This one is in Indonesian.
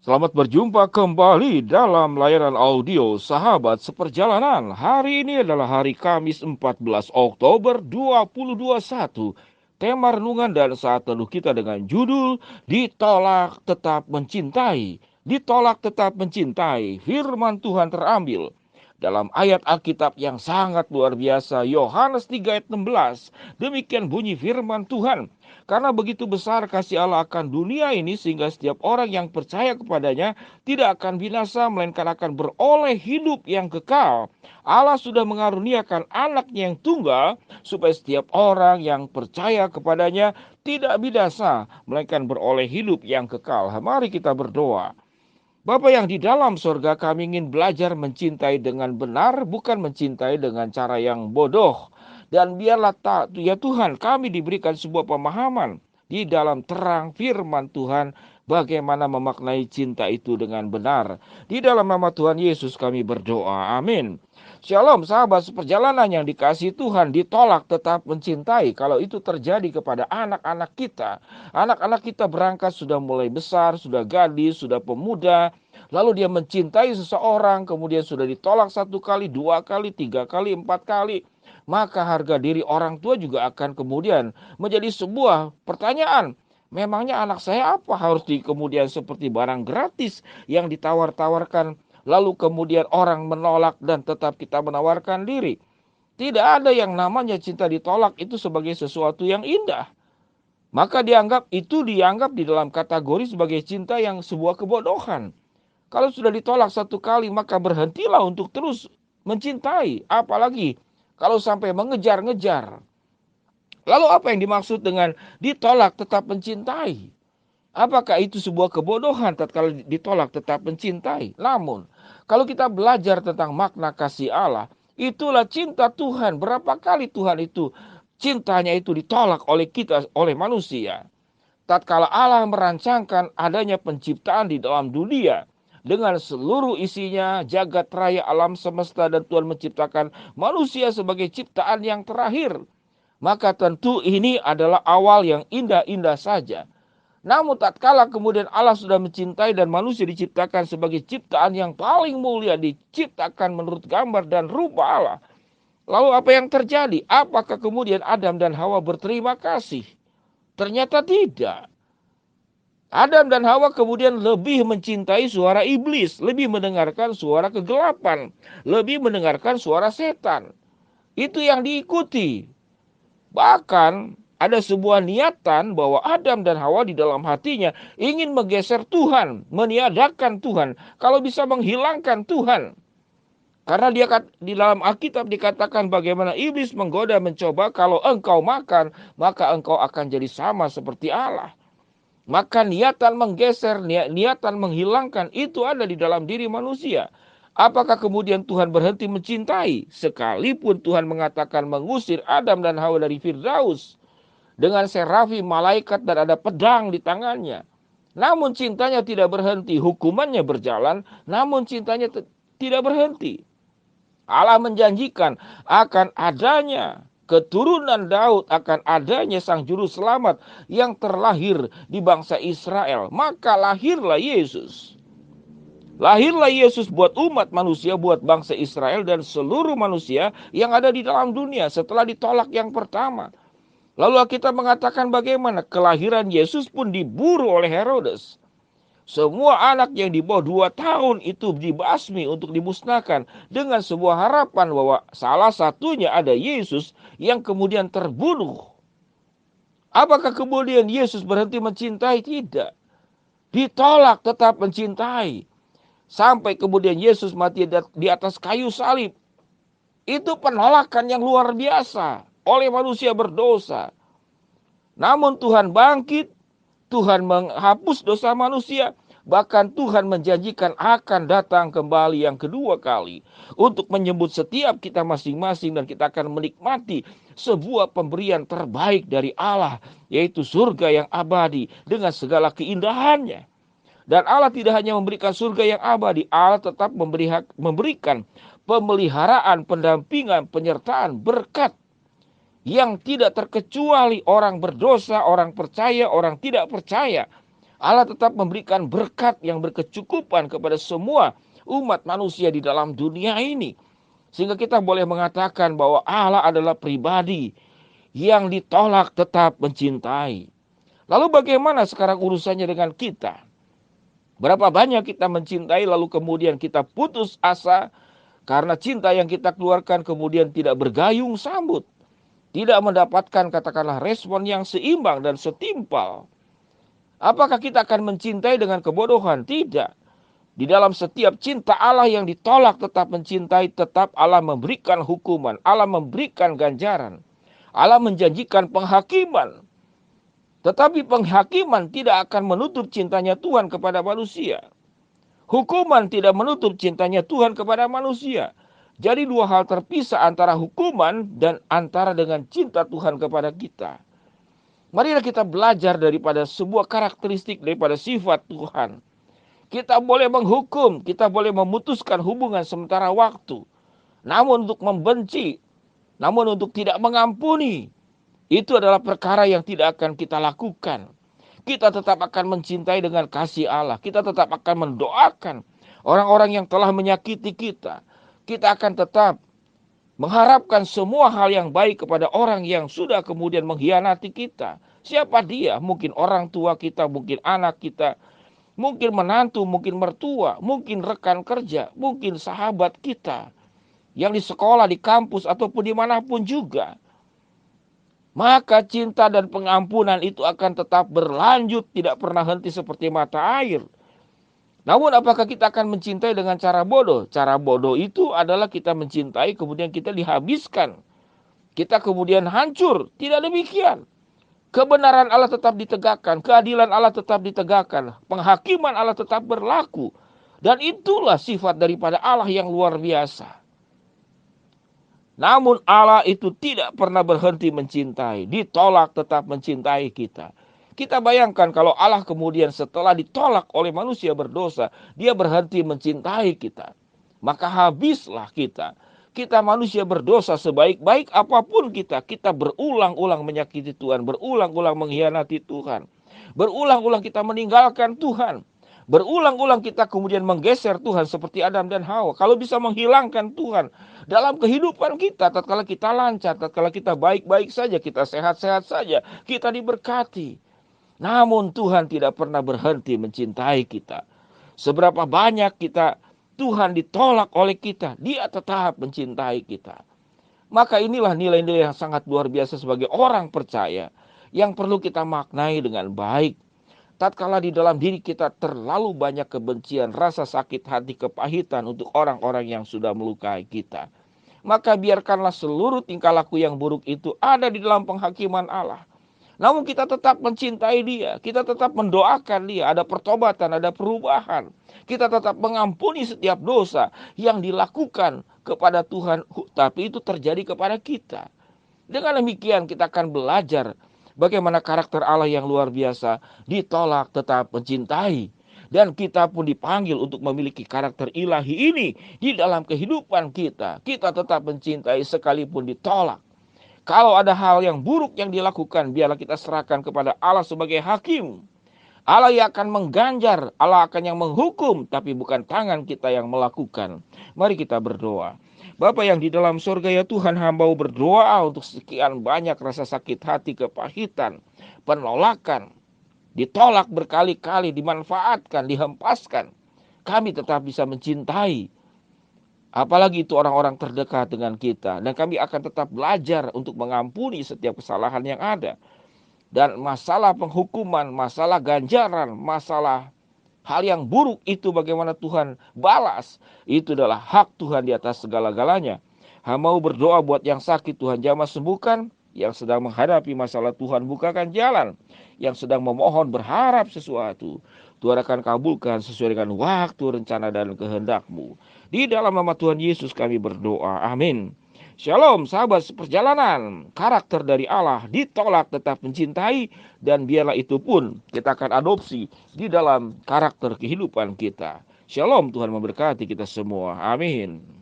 Selamat berjumpa kembali dalam layanan audio Sahabat Seperjalanan. Hari ini adalah hari Kamis 14 Oktober 2021. Tema renungan dan saat teduh kita dengan judul Ditolak Tetap Mencintai. Ditolak tetap mencintai. Firman Tuhan terambil dalam ayat Alkitab yang sangat luar biasa, Yohanes 3 ayat 16. Demikian bunyi firman Tuhan. Karena begitu besar kasih Allah akan dunia ini sehingga setiap orang yang percaya kepadanya tidak akan binasa melainkan akan beroleh hidup yang kekal. Allah sudah mengaruniakan anaknya yang tunggal supaya setiap orang yang percaya kepadanya tidak binasa melainkan beroleh hidup yang kekal. Mari kita berdoa. Bapa yang di dalam sorga, kami ingin belajar mencintai dengan benar, bukan mencintai dengan cara yang bodoh. Dan biarlah ya Tuhan, kami diberikan sebuah pemahaman di dalam terang firman Tuhan, bagaimana memaknai cinta itu dengan benar. Di dalam nama Tuhan Yesus kami berdoa. Amin. Shalom sahabat seperjalanan yang dikasihi Tuhan, ditolak tetap mencintai. Kalau itu terjadi kepada anak-anak kita, anak-anak kita berangkat sudah mulai besar, sudah gadis, sudah pemuda, lalu dia mencintai seseorang, kemudian sudah ditolak 1 kali, 2 kali, 3 kali, 4 kali, maka harga diri orang tua juga akan kemudian menjadi sebuah pertanyaan. Memangnya anak saya apa harus di kemudian seperti barang gratis yang ditawar-tawarkan, lalu kemudian orang menolak dan tetap kita menawarkan diri. Tidak ada yang namanya cinta ditolak itu sebagai sesuatu yang indah. Maka dianggap di dalam kategori sebagai cinta yang sebuah kebodohan. Kalau sudah ditolak 1 kali, maka berhentilah untuk terus mencintai. Apalagi kalau sampai mengejar-ngejar. Lalu apa yang dimaksud dengan ditolak tetap mencintai? Apakah itu sebuah kebodohan tatkala ditolak tetap mencintai? Namun, kalau kita belajar tentang makna kasih Allah, itulah cinta Tuhan. Berapa kali Tuhan itu cintanya itu ditolak oleh kita, oleh manusia. Tatkala Allah merancangkan adanya penciptaan di dalam dunia dengan seluruh isinya, jagat raya alam semesta, dan Tuhan menciptakan manusia sebagai ciptaan yang terakhir, maka tentu ini adalah awal yang indah-indah saja. Namun tatkala kemudian Allah sudah mencintai dan manusia diciptakan sebagai ciptaan yang paling mulia, diciptakan menurut gambar dan rupa Allah, lalu apa yang terjadi? Apakah kemudian Adam dan Hawa berterima kasih? Ternyata tidak. Adam dan Hawa kemudian lebih mencintai suara iblis, lebih mendengarkan suara kegelapan, lebih mendengarkan suara setan. Itu yang diikuti. Bahkan ada sebuah niatan bahwa Adam dan Hawa di dalam hatinya ingin menggeser Tuhan, meniadakan Tuhan, kalau bisa menghilangkan Tuhan. Karena di dalam Alkitab dikatakan bagaimana iblis menggoda mencoba, kalau engkau makan, maka engkau akan jadi sama seperti Allah. Maka niatan menggeser, niatan menghilangkan itu ada di dalam diri manusia. Apakah kemudian Tuhan berhenti mencintai? Sekalipun Tuhan mengatakan mengusir Adam dan Hawa dari Firdaus dengan serafi malaikat dan ada pedang di tangannya. Namun cintanya tidak berhenti, hukumannya berjalan, namun cintanya tidak berhenti. Allah menjanjikan akan adanya keturunan Daud, akan adanya sang juru selamat yang terlahir di bangsa Israel. Maka lahirlah Yesus. Lahirlah Yesus buat umat manusia, buat bangsa Israel dan seluruh manusia yang ada di dalam dunia setelah ditolak yang pertama. Lalu kita mengatakan bagaimana kelahiran Yesus pun diburu oleh Herodes. Semua anak yang di bawah 2 tahun itu dibasmi untuk dimusnahkan dengan sebuah harapan bahwa salah satunya ada Yesus yang kemudian terbunuh. Apakah kemudian Yesus berhenti mencintai? Tidak. Ditolak tetap mencintai. Sampai kemudian Yesus mati di atas kayu salib. Itu penolakan yang luar biasa oleh manusia berdosa. Namun Tuhan bangkit, Tuhan menghapus dosa manusia. Bahkan Tuhan menjanjikan akan datang kembali yang kedua kali untuk menyebut setiap kita masing-masing, dan kita akan menikmati sebuah pemberian terbaik dari Allah, yaitu surga yang abadi dengan segala keindahannya. Dan Allah tidak hanya memberikan surga yang abadi, Allah tetap memberikan pemeliharaan, pendampingan, penyertaan, berkat yang tidak terkecuali orang berdosa, orang percaya, orang tidak percaya. Allah tetap memberikan berkat yang berkecukupan kepada semua umat manusia di dalam dunia ini. Sehingga kita boleh mengatakan bahwa Allah adalah pribadi yang ditolak tetap mencintai. Lalu bagaimana sekarang urusannya dengan kita? Berapa banyak kita mencintai lalu kemudian kita putus asa karena cinta yang kita keluarkan kemudian tidak bergayung sambut. Tidak mendapatkan katakanlah respon yang seimbang dan setimpal. Apakah kita akan mencintai dengan kebodohan? Tidak. Di dalam setiap cinta Allah yang ditolak tetap mencintai, tetap Allah memberikan hukuman. Allah memberikan ganjaran. Allah menjanjikan penghakiman. Tetapi penghakiman tidak akan menutup cintanya Tuhan kepada manusia. Hukuman tidak menutup cintanya Tuhan kepada manusia. Jadi dua hal terpisah antara hukuman dan antara dengan cinta Tuhan kepada kita. Marilah kita belajar daripada sebuah karakteristik daripada sifat Tuhan. Kita boleh menghukum, kita boleh memutuskan hubungan sementara waktu. Namun untuk membenci, namun untuk tidak mengampuni, itu adalah perkara yang tidak akan kita lakukan. Kita tetap akan mencintai dengan kasih Allah. Kita tetap akan mendoakan orang-orang yang telah menyakiti kita. Kita akan tetap mengharapkan semua hal yang baik kepada orang yang sudah kemudian mengkhianati kita. Siapa dia? Mungkin orang tua kita, mungkin anak kita, mungkin menantu, mungkin mertua, mungkin rekan kerja, mungkin sahabat kita yang di sekolah, di kampus, ataupun dimanapun juga. Maka cinta dan pengampunan itu akan tetap berlanjut, tidak pernah henti seperti mata air. Namun apakah kita akan mencintai dengan cara bodoh? Cara bodoh itu adalah kita mencintai kemudian kita dihabiskan. Kita kemudian hancur. Tidak demikian. Kebenaran Allah tetap ditegakkan, keadilan Allah tetap ditegakkan, penghakiman Allah tetap berlaku. Dan itulah sifat daripada Allah yang luar biasa. Namun Allah itu tidak pernah berhenti mencintai, ditolak tetap mencintai kita. Kita bayangkan kalau Allah kemudian setelah ditolak oleh manusia berdosa, dia berhenti mencintai kita. Maka habislah kita. Kita manusia berdosa sebaik-baik apapun kita berulang-ulang menyakiti Tuhan, berulang-ulang mengkhianati Tuhan. Berulang-ulang kita meninggalkan Tuhan. Berulang-ulang kita kemudian menggeser Tuhan seperti Adam dan Hawa. Kalau bisa menghilangkan Tuhan dalam kehidupan kita, tatkala kita lancar, tatkala kita baik-baik saja, kita sehat-sehat saja, kita diberkati. Namun Tuhan tidak pernah berhenti mencintai kita. Seberapa banyak Tuhan ditolak oleh kita, Dia tetap mencintai kita. Maka inilah nilai-nilai yang sangat luar biasa sebagai orang percaya yang perlu kita maknai dengan baik. Tatkala di dalam diri kita terlalu banyak kebencian, rasa sakit hati, kepahitan untuk orang-orang yang sudah melukai kita, maka biarkanlah seluruh tingkah laku yang buruk itu ada di dalam penghakiman Allah. Namun kita tetap mencintai dia, kita tetap mendoakan dia, ada pertobatan, ada perubahan. Kita tetap mengampuni setiap dosa yang dilakukan kepada Tuhan, tapi itu terjadi kepada kita. Dengan demikian kita akan belajar bagaimana karakter Allah yang luar biasa, ditolak tetap mencintai. Dan kita pun dipanggil untuk memiliki karakter ilahi ini di dalam kehidupan kita. Kita tetap mencintai sekalipun ditolak. Kalau ada hal yang buruk yang dilakukan, biarlah kita serahkan kepada Allah sebagai hakim. Allah yang akan mengganjar, Allah akan yang menghukum, tapi bukan tangan kita yang melakukan. Mari kita berdoa. Bapa yang di dalam surga, ya Tuhan, hamba berdoa untuk sekian banyak rasa sakit hati, kepahitan, penolakan, ditolak berkali-kali, dimanfaatkan, dihempaskan. Kami tetap bisa mencintai. Apalagi itu orang-orang terdekat dengan kita. Dan kami akan tetap belajar untuk mengampuni setiap kesalahan yang ada. Dan masalah penghukuman, masalah ganjaran, masalah hal yang buruk itu bagaimana Tuhan balas. Itu adalah hak Tuhan di atas segala-galanya. Hamba berdoa buat yang sakit, Tuhan jamah sembuhkan. Yang sedang menghadapi masalah, Tuhan bukakan jalan. Yang sedang memohon berharap sesuatu, Tuhan akan kabulkan sesuai dengan waktu, rencana, dan kehendak-Mu. Di dalam nama Tuhan Yesus kami berdoa. Amin. Shalom sahabat seperjalanan. Karakter dari Allah ditolak tetap mencintai. Dan biarlah itu pun kita akan adopsi di dalam karakter kehidupan kita. Shalom, Tuhan memberkati kita semua. Amin.